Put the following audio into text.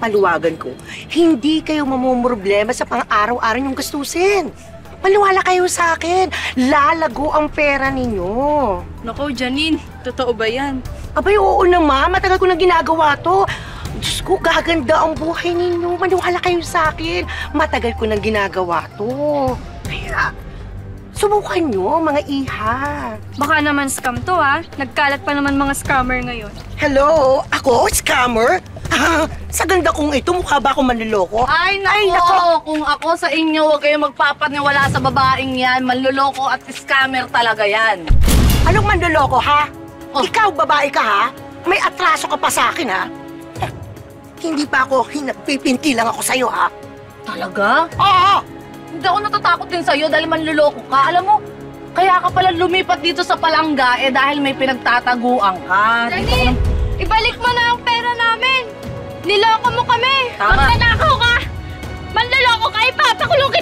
paluwagan ko, hindi kayo mamumroblema sa pang-araw-araw yung gastusin. Maniwala kayo sa akin, lalago ang pera ninyo. Naku, Janine, totoo ba yan? Abay, oo naman, matagal ko na ginagawa to. Diyos ko, gaganda ang buhay ninyo. Maniwala kayo sa akin, matagal ko na ginagawa to. Kaya, subukan nyo, mga iha. Baka naman scam to ha. Nagkalat pa naman mga scammer ngayon. Hello? Ako? Scammer? Sa ganda kong ito, mukha ba akong manloloko? Ay, nako! Kung ako sa inyo, huwag kayong magpapaniwala sa babaeng yan. Manloloko at scammer talaga yan. Anong manloloko, ha? Oh. Ikaw, babae ka, ha? May atraso ka pa sa akin, ha? Hindi pa ako, pinagpipinti lang ako sa'yo, ha? Talaga? Oo! Hindi ako natatakot din sa'yo dahil manloloko ka. Alam mo, kaya ka pala lumipat dito sa palangga dahil may pinagtataguan ka. Janine, ibalik mo na ang pera namin. Niloko mo kami. Tama. Magnanakaw ka. Manloloko ka, ipapakulong kita.